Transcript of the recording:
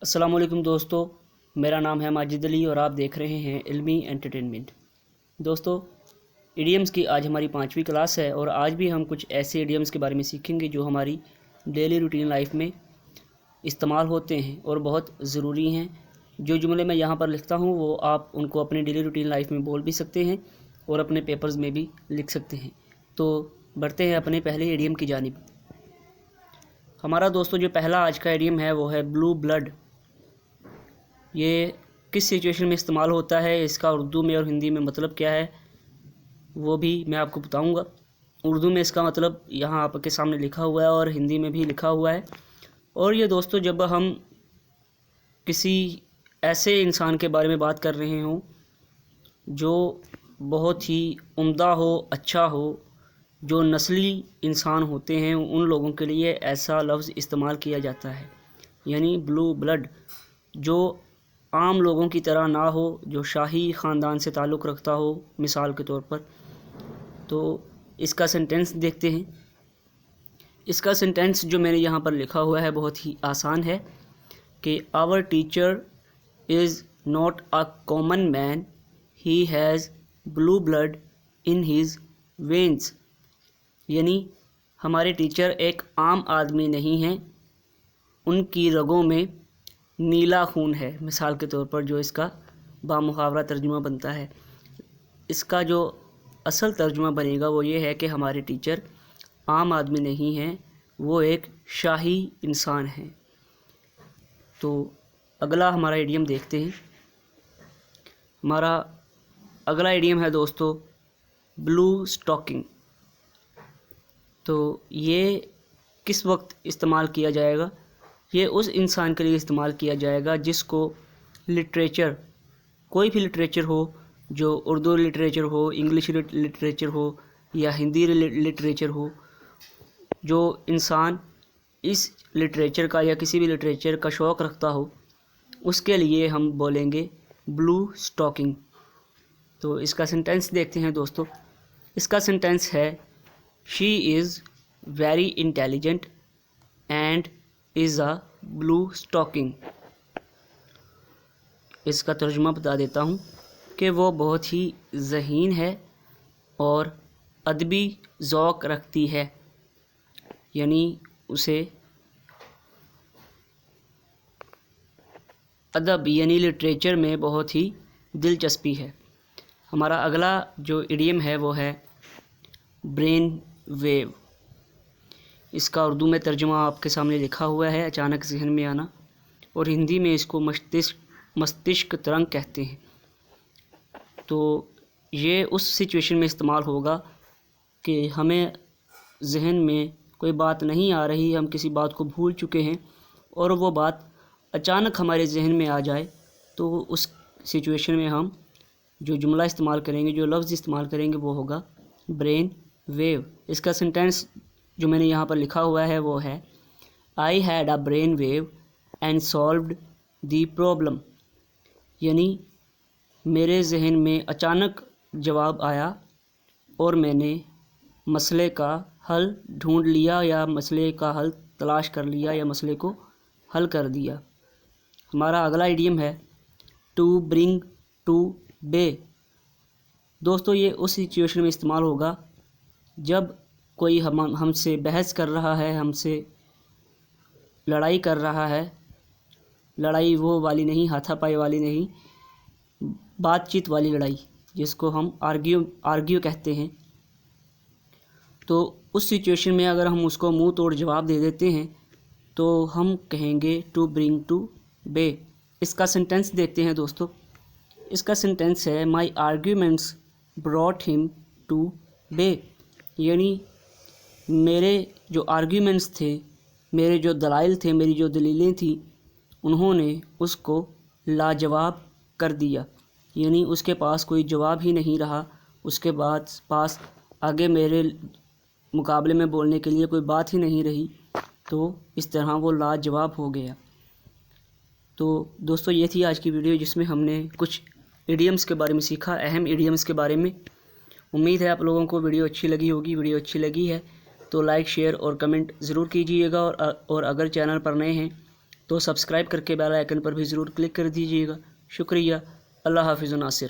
السلام علیکم دوستو، میرا نام ہے ماجد علی اور آپ دیکھ رہے ہیں علمی انٹرٹینمنٹ۔ دوستو، ایڈیمز کی آج ہماری 5ویں کلاس ہے اور آج بھی ہم کچھ ایسے ایڈیمز کے بارے میں سیکھیں گے جو ہماری ڈیلی روٹین لائف میں استعمال ہوتے ہیں اور بہت ضروری ہیں۔ جو جملے میں یہاں پر لکھتا ہوں وہ آپ ان کو اپنی ڈیلی روٹین لائف میں بول بھی سکتے ہیں اور اپنے پیپرز میں بھی لکھ سکتے ہیں۔ تو بڑھتے ہیں اپنے پہلے ایڈیم کی جانب۔ ہمارا دوستو جو پہلا آج کا ایڈیم ہے وہ ہے بلو بلڈ۔ یہ کس سچویشن میں استعمال ہوتا ہے، اس کا اردو میں اور ہندی میں مطلب کیا ہے وہ بھی میں آپ کو بتاؤں گا۔ اردو میں اس کا مطلب یہاں آپ کے سامنے لکھا ہوا ہے اور ہندی میں بھی لکھا ہوا ہے۔ اور یہ دوستو جب ہم کسی ایسے انسان کے بارے میں بات کر رہے ہوں جو بہت ہی عمدہ ہو، اچھا ہو، جو نسلی انسان ہوتے ہیں، ان لوگوں کے لیے ایسا لفظ استعمال کیا جاتا ہے، یعنی بلو بلڈ۔ جو عام لوگوں کی طرح نہ ہو، جو شاہی خاندان سے تعلق رکھتا ہو مثال کے طور پر۔ تو اس کا سینٹینس دیکھتے ہیں۔ اس کا سینٹینس جو میں نے یہاں پر لکھا ہوا ہے بہت ہی آسان ہے کہ our teacher is not a common man, he has blue blood in his veins. یعنی ہمارے ٹیچر ایک عام آدمی نہیں ہیں، ان کی رگوں میں نیلا خون ہے مثال کے طور پر، جو اس کا بامحاورہ ترجمہ بنتا ہے۔ اس کا جو اصل ترجمہ بنے گا وہ یہ ہے کہ ہمارے ٹیچر عام آدمی نہیں ہیں، وہ ایک شاہی انسان ہیں۔ تو اگلا ہمارا ایڈیم دیکھتے ہیں۔ ہمارا اگلا ایڈیم ہے دوستو بلو اسٹاکنگ۔ تو یہ کس وقت استعمال کیا جائے گا؟ یہ اس انسان کے لیے استعمال کیا جائے گا جس کو لٹریچر، کوئی بھی لٹریچر ہو، جو اردو لٹریچر ہو، انگلش لٹریچر ہو یا ہندی لٹریچر ہو، جو انسان اس لٹریچر کا یا کسی بھی لٹریچر کا شوق رکھتا ہو، اس کے لیے ہم بولیں گے بلو اسٹاکنگ۔ تو اس کا سینٹینس دیکھتے ہیں دوستو۔ اس کا سینٹینس ہے she is very intelligent and is a blue stocking. اس کا ترجمہ بتا دیتا ہوں کہ وہ بہت ہی ذہین ہے اور ادبی ذوق رکھتی ہے، یعنی اسے ادب یعنی لٹریچر میں بہت ہی دلچسپی ہے۔ ہمارا اگلا جو ایڈیم ہے وہ ہے برین ویو۔ اس کا اردو میں ترجمہ آپ کے سامنے لکھا ہوا ہے، اچانک ذہن میں آنا، اور ہندی میں اس کو مستشک ترنگ کہتے ہیں۔ تو یہ اس سچویشن میں استعمال ہوگا کہ ہمیں ذہن میں کوئی بات نہیں آ رہی، ہم کسی بات کو بھول چکے ہیں اور وہ بات اچانک ہمارے ذہن میں آ جائے، تو اس سچویشن میں ہم جو جملہ استعمال کریں گے، جو لفظ استعمال کریں گے وہ ہوگا برین ویو۔ اس کا سینٹینس جو میں نے یہاں پر لکھا ہوا ہے وہ ہے I had a brain wave and solved the problem۔ یعنی میرے ذہن میں اچانک جواب آیا اور میں نے مسئلے کا حل ڈھونڈ لیا یا مسئلے کا حل تلاش کر لیا یا مسئلے کو حل کر دیا۔ ہمارا اگلا ایڈیم ہے to bring to bay۔ دوستو یہ اس سچویشن میں استعمال ہوگا جب کوئی ہم سے بحث کر رہا ہے، ہم سے لڑائی کر رہا ہے، لڑائی وہ والی نہیں، ہاتھا پائی والی نہیں، بات چیت والی لڑائی جس کو ہم آرگیو کہتے ہیں۔ تو اس سچویشن میں اگر ہم اس کو منہ توڑ جواب دے دیتے ہیں تو ہم کہیں گے ٹو برنگ ٹو بے۔ اس کا سینٹینس دیکھتے ہیں دوستو۔ اس کا سینٹینس ہے مائی آرگیومنٹس براٹ ہم ٹو بے۔ یعنی میرے جو آرگیومنٹس تھے، میرے جو دلائل تھے، میری جو دلیلیں تھیں، انہوں نے اس کو لاجواب کر دیا، یعنی اس کے پاس کوئی جواب ہی نہیں رہا، اس کے پاس آگے میرے مقابلے میں بولنے کے لیے کوئی بات ہی نہیں رہی، تو اس طرح وہ لاجواب ہو گیا۔ تو دوستو یہ تھی آج کی ویڈیو جس میں ہم نے کچھ ایڈیمز کے بارے میں سیکھا، اہم ایڈیمز کے بارے میں۔ امید ہے آپ لوگوں کو ویڈیو اچھی لگی ہوگی۔ ویڈیو اچھی لگی ہے تو لائک، شیئر اور کمنٹ ضرور کیجیے گا، اور اگر چینل پر نئے ہیں تو سبسکرائب کر کے بیل آئکن پر بھی ضرور کلک کر دیجیے گا۔ شکریہ۔ اللہ حافظ ناصر۔